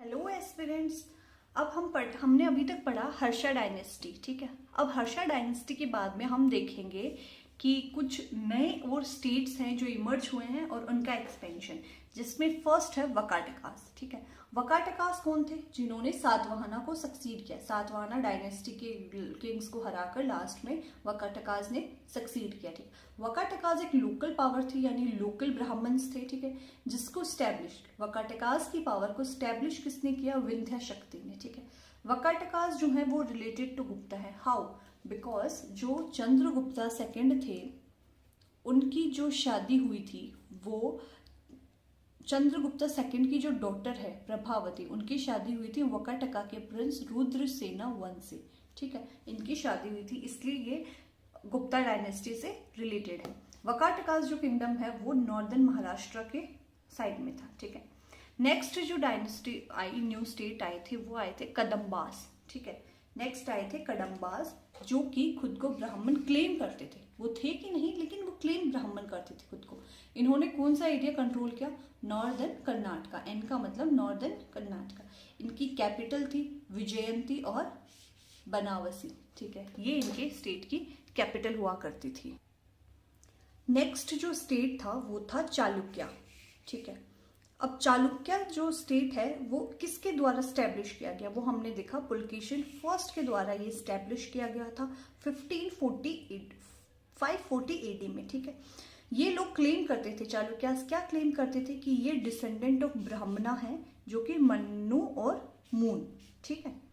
Hello aspirants. अब हमने अभी तक पढ़ा हर्षा डायनेस्टी, ठीक है। अब हर्षा डायनेस्टी के बाद में हम देखेंगे कि कुछ नए और स्टेट्स हैं जो इमर्ज हुए हैं और उनका एक्सपेंशन, जिसमें फर्स्ट है वकाटकास, ठीक है। वकाटकास कौन थे? जिन्होंने सातवाहना को सक्सीड किया। सातवाहना डायनेस्टी के किंग्स को हराकर लास्ट में वकाटकास ने सक्सीड किया, ठीक। वकाटकास एक लोकल पावर थी, यानी लोकल ब्राह्मण्स थे, ठीक है, जिसको स्टैब्लिश, वकाटकास की पावर को स्टैब्लिश किसने किया? विंध्य शक्ति ने, ठीक है। वकाटकास जो है वो रिलेटेड टू गुप्ता है। हाउ? बिकॉज जो चंद्रगुप्ता सेकंड थे उनकी जो शादी हुई थी वो चंद्रगुप्ता सेकंड की जो डॉटर है प्रभावती, उनकी शादी हुई थी वकाटका के प्रिंस रुद्रसेना वन से, ठीक है। इनकी शादी हुई थी, इसलिए ये गुप्ता डायनेस्टी से रिलेटेड है। वकाटकास जो किंगडम है वो नॉर्दर्न महाराष्ट्र के साइड में था, ठीक है। नेक्स्ट जो डायनेस्टी आई, न्यू स्टेट आए थे, वो आए थे कदम्बास, ठीक है। नेक्स्ट आए थे कदम्बास, जो कि खुद को ब्राह्मण क्लेम करते थे। वो थे कि नहीं, लेकिन वो क्लेम ब्राह्मण करते थे खुद को। इन्होंने कौन सा एरिया कंट्रोल किया? नॉर्दर्न कर्नाटका। एन का मतलब नॉर्दर्न कर्नाटका। इनकी कैपिटल थी विजयंती और बनावसी, ठीक है। ये इनके स्टेट की कैपिटल हुआ करती थी। नेक्स्ट जो स्टेट था वो था चालुक्य, ठीक है। अब चालुक्य जो स्टेट है वो किसके द्वारा स्टैब्लिश किया गया? वो हमने देखा पुलकेशिन फर्स्ट के द्वारा ये स्टैब्लिश किया गया था 540 एडी में, ठीक है। ये लोग क्लेम करते थे, चालुक्यास क्या क्लेम करते थे? कि ये डिसेंडेंट ऑफ ब्राह्मणा है, जो कि मन्नु और मून, ठीक है।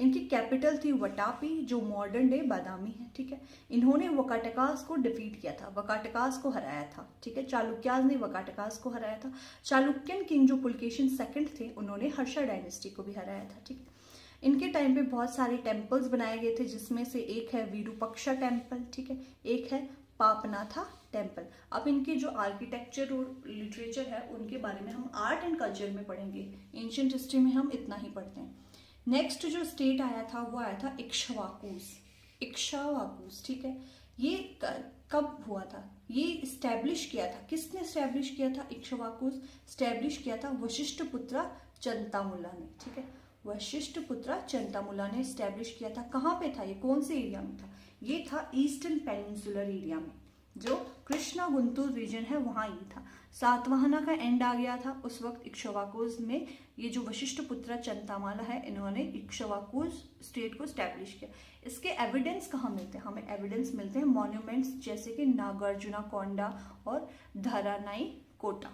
इनकी कैपिटल थी वटापी, जो मॉडर्न डे बादामी है, ठीक है। इन्होंने वकाटकास को डिफीट किया था, वकाटकास को हराया था, ठीक है। चालुक्यास ने वकाटकास को हराया था। चालुक्यन किंग जो पुलकेशिन सेकंड थे, उन्होंने हर्षा डायनेस्टी को भी हराया था, ठीक है। इनके टाइम पे बहुत सारे टेम्पल्स बनाए गए थे, जिसमें से एक है विरूपक्षा टेम्पल, ठीक है, एक है पापनाथा टेम्पल। अब इनके जो आर्किटेक्चर और लिटरेचर है उनके बारे में हम आर्ट एंड कल्चर में पढ़ेंगे, एंशिएंट हिस्ट्री में हम इतना ही पढ़ते हैं। नेक्स्ट जो स्टेट आया था वो आया था इक्ष्वाकुस, ठीक है। ये कब हुआ था? ये स्टैब्लिश किया था, किसने स्टैब्लिश किया था? इक्ष्वाकुस स्टैब्लिश किया था वशिष्ठपुत्र चंतामुला ने, ठीक है। वशिष्ठपुत्र चंतामुला ने स्टैब्लिश किया था। कहाँ पे था ये? कौन से एरिया में था? ये था ईस्टर्न पेनिनसुलर एरिया में, जो कृष्णा गुंटूर रीजन है वहां ये था। सातवाहना का एंड आ गया था उस वक्त इक्ष्वाकुस में। ये जो वशिष्ठपुत्र चंतामाला है, इन्होंने इक्ष्वाकुस स्टेट को स्टैब्लिश किया। इसके एविडेंस कहाँ मिलते हैं? हमें एविडेंस मिलते हैं मॉन्यूमेंट्स जैसे कि नागार्जुना कोंडा और धरानाई कोटा।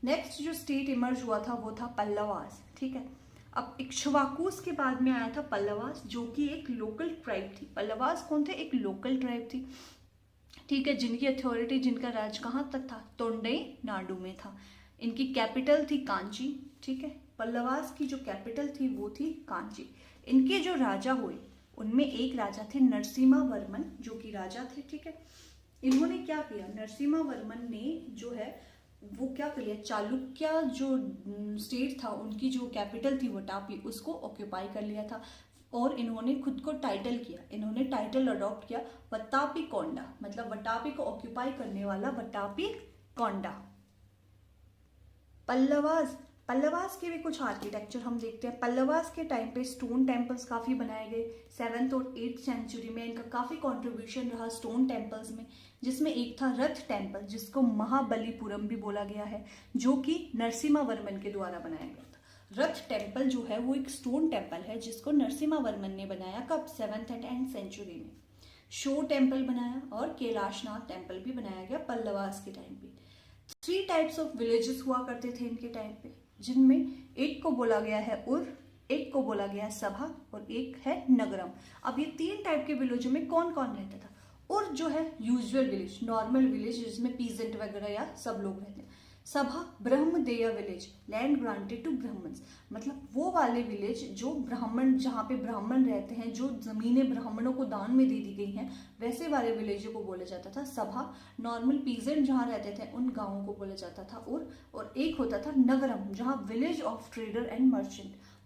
नेक्स्ट जो स्टेट इमर्ज हुआ था वो था पल्लवास, ठीक है। अब इक्ष्वाकुस के बाद में आया था पल्लवास, जो कि एक लोकल ट्राइब थी। पल्लवास कौन थे? एक लोकल ट्राइब थी, ठीक है, जिनकी अथॉरिटी, जिनका राज कहाँ तक था? तोंडई नाडु में था। इनकी कैपिटल थी कांची, ठीक है। पल्लवास की जो कैपिटल थी वो थी कांची। इनके जो राजा हुए उनमें एक राजा थे नरसिम्हा वर्मन, जो कि राजा थे, ठीक है। इन्होंने क्या किया? नरसिम्हा वर्मन ने जो है वो क्या कर लिया? चालुक्य जो स्टेट था उनकी जो कैपिटल थी वटापी, उसको ऑक्यूपाई कर लिया था और इन्होंने खुद को टाइटल किया, इन्होंने टाइटल अडॉप्ट किया वटापी कोंडा, मतलब वटापी को ऑक्यूपाई करने वाला वटापी कोंडा। पल्लवास के भी कुछ आर्किटेक्चर हम देखते हैं। पल्लवास के टाइम पे स्टोन टेम्पल्स काफी बनाए गए। 7th और 8th सेंचुरी में इनका काफी कंट्रीब्यूशन रहा स्टोन टेम्पल्स में, जिसमें एक था रथ टेम्पल, जिसको महाबलीपुरम भी बोला गया है, जो कि नरसिम्हा वर्मन के द्वारा बनाया गया था। रथ टेम्पल जो है वो एक स्टोन टेम्पल है, जिसको नरसिम्हा वर्मन ने बनाया। कब? 7th एंड 8th सेंचुरी में। शो टेम्पल बनाया और कैलाशनाथ टेम्पल भी बनाया गया पल्लवास के टाइम पे। 3 टाइप्स ऑफ विलेजेस हुआ करते थे इनके टाइम पे, जिनमें एक को बोला गया है उर, एक को बोला गया है सभा और एक है नगरम। अब ये 3 टाइप के विलेजों में कौन कौन रहता था? उर जो है यूजुअल विलेज, नॉर्मल विलेज, जिसमें पीजेंट वगैरह या सब लोग रहते हैं। सभा brahmadeya village, land granted to Brahmins, मतलब वो वाले विलेज जो ब्राह्मण, जहाँ पे ब्राह्मण रहते हैं, जो जमीनें ब्राह्मणों को दान में दे दी गई हैं, वैसे वाले विलेजों को बोला जाता था सभा। नॉर्मल पीजेंट जहाँ रहते थे उन गांवों को बोला जाता था उर। और एक होता था नगरम, जहाँ village of trader and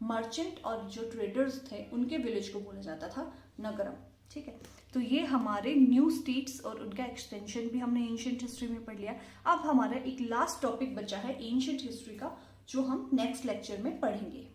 merchant और जो ट्रेडर्स थे उनके विलेज को बोला जाता था नगरम, ठीक है। तो ये हमारे न्यू स्टेट्स और उनका एक्सटेंशन भी हमने एंशिएंट हिस्ट्री में पढ़ लिया। अब हमारा एक लास्ट टॉपिक बचा है एंशिएंट हिस्ट्री का, जो हम नेक्स्ट लेक्चर में पढ़ेंगे।